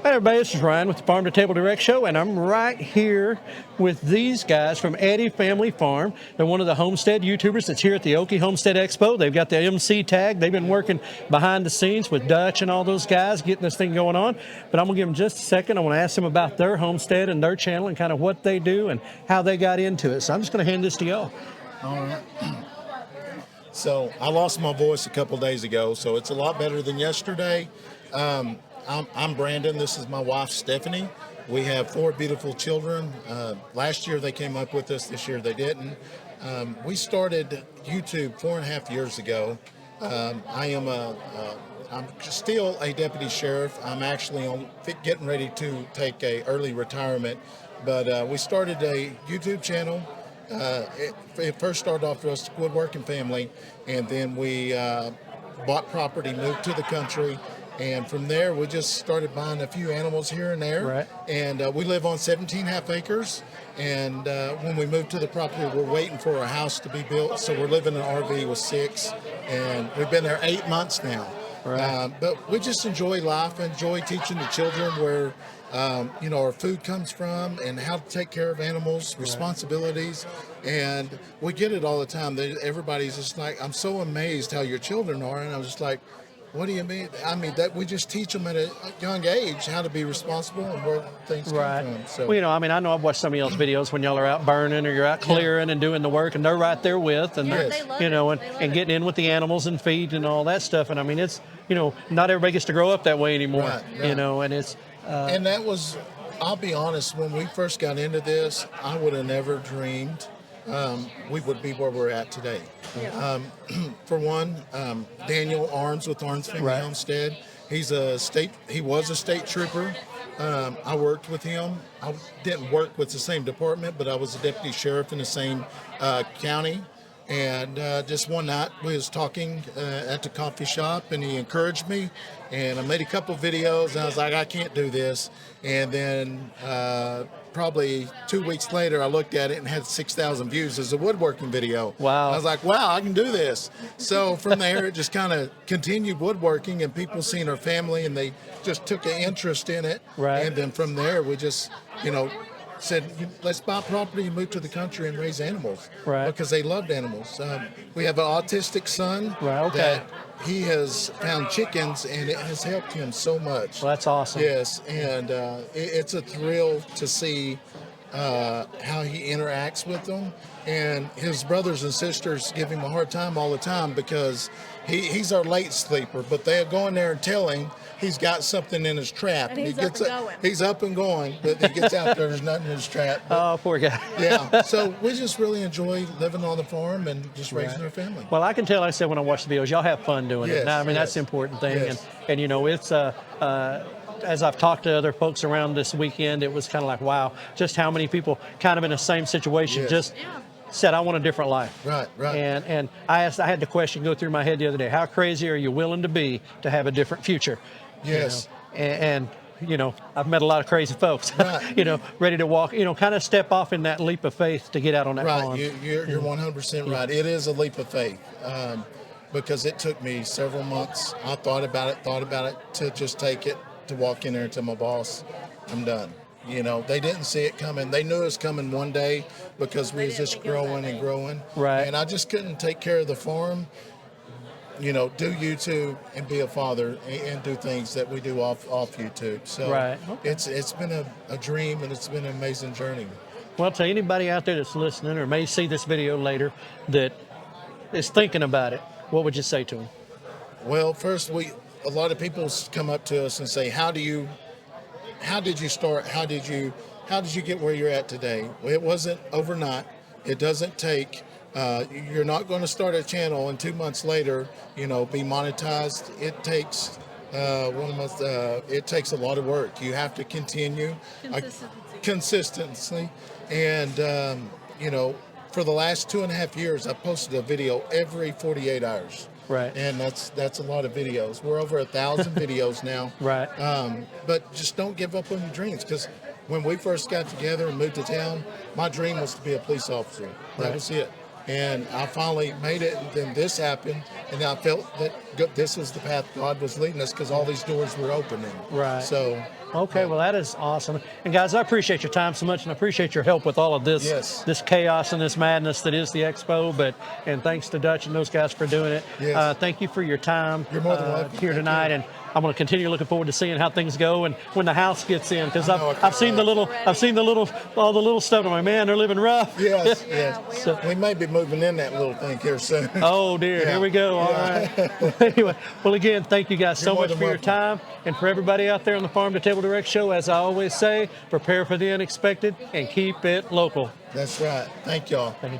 Hi everybody, this is Ryan with the Farm2Table Direct show, and I'm right here with these guys from Eddy Family Farm. They're one of the Homestead YouTubers that's here at the OKIE Homestead Expo. They've got the MC tag. They've been working behind the scenes with Dutch and all those guys getting this thing going on. But I'm going to give them just a second. I want to ask them about their homestead and their channel and kind of what they do and how they got into it. So I'm just going to hand this to y'all. All right. So I lost my voice a couple days ago, so it's a lot better than yesterday. I'm Brandon. This is my wife, Stephanie. We have 4 beautiful children. Last year they came up with us. This year they didn't. We started YouTube 4.5 years ago. I'm still a deputy sheriff. I'm actually getting ready to take a early retirement. But we started a YouTube channel. It first started off with us, woodworking family, and then we bought property, moved to the country. And from there, we just started buying a few animals here and there. Right. And we live on 17.5 acres. And when we moved to the property, we're waiting for a house to be built. So we're living in an RV with 6. And we've been there 8 months now. Right. But we just enjoy life, enjoy teaching the children where, our food comes from and how to take care of animals, responsibilities. And we get it all the time. Everybody's just like, I'm so amazed how your children are. And I was just like, what do you mean? I mean, that we just teach them at a young age how to be responsible and where things come from. So. Well, I know I've watched some of y'all's videos when y'all are out burning or you're out clearing and doing the work, and they're right there with, and Yes. and getting in with the animals and feeding and all that stuff. And I mean, it's, not everybody gets to grow up that way anymore, Right. and it's. And that was, I'll be honest, when we first got into this, I would have never dreamed we would be where we're at today. For one, Daniel Arms with Arms Family Homestead. He was a state trooper. I worked with him. I didn't work with the same department, but I was a deputy sheriff in the same county. And just one night we was talking at the coffee shop, and he encouraged me, and I made a couple videos, and I was like, I can't do this. And then probably 2 weeks later, I looked at it and had 6,000 views as a woodworking video. Wow. I was like, wow, I can do this. So from there, it just kind of continued woodworking, and people seen our family, and they just took an interest in it. Right. And then from there, we just, said, let's buy property and move to the country and raise animals. Right. Because they loved animals. We have an autistic son. Right, okay. That he has found chickens, and it has helped him so much. Well, that's awesome. Yes, and it's a thrill to see how he interacts with them. And his brothers and sisters give him a hard time all the time because he's our late sleeper, but they'll go in there and tell him he's got something in his trap. And he's up and going, but he gets out there, there's nothing in his trap. But, Oh, poor guy. yeah, so we just really enjoy living on the farm and just raising our family. Well, I can tell, like I said, when I watch the videos, y'all have fun doing it. Yes, And I mean, that's yes. the important thing. Yes. And it's, as I've talked to other folks around this weekend, it was kind of like, wow, just how many people kind of in the same situation just said, I want a different life. Right. And I had the question go through my head the other day, how crazy are you willing to be to have a different future? Yes. And I've met a lot of crazy folks, Right. Ready to walk, kind of step off in that leap of faith to get out on that Right, pond. you're 100% right. It is a leap of faith because it took me several months. I thought about it to just take it, to walk in there and tell my boss, I'm done. They didn't see it coming. They knew it was coming one day because we was just growing and growing. Right. And I just couldn't take care of the farm, do YouTube and be a father and do things that we do off YouTube. So Right. Okay. it's been a dream, and it's been an amazing journey. Well, to anybody out there that's listening or may see this video later that is thinking about it, what would you say to them? Well, first, a lot of people come up to us and say, how did you start? How did you get where you're at today? Well, it wasn't overnight. It doesn't take, you're not going to start a channel and 2 months later, be monetized. It takes, it takes a lot of work. You have to continue. Consistency. And, for the last 2.5 years, I posted a video every 48 hours. Right. And that's a lot of videos. We're over 1,000 videos now. Right. But just don't give up on your dreams, because when we first got together and moved to town, my dream was to be a police officer. That was it. And I finally made it, and then this happened, And I felt that this was the path God was leading us because all these doors were opening. Right. So. Okay, well, that is awesome. And guys, I appreciate your time so much, and I appreciate your help with all of this, Yes. this chaos and this madness that is the expo. And thanks to Dutch and those guys for doing it. Yes. Thank you for your time. You're more than welcome. Here Thank tonight, you. and I'm going to continue looking forward to seeing how things go and when the house gets in, because I know, I've seen the little, all the little stuff. I'm like, man, they're living rough. Yes, Yeah, yes. we are. We may be moving in that little thing here soon. Oh dear, Yeah. here we go. All Yeah. right. Anyway, well, again, thank you guys so You're more much than for your welcome. time, and for everybody out there on the Farm to Table Direct show. As I always say, prepare for the unexpected and keep it local. That's right. Thank y'all. Thank you.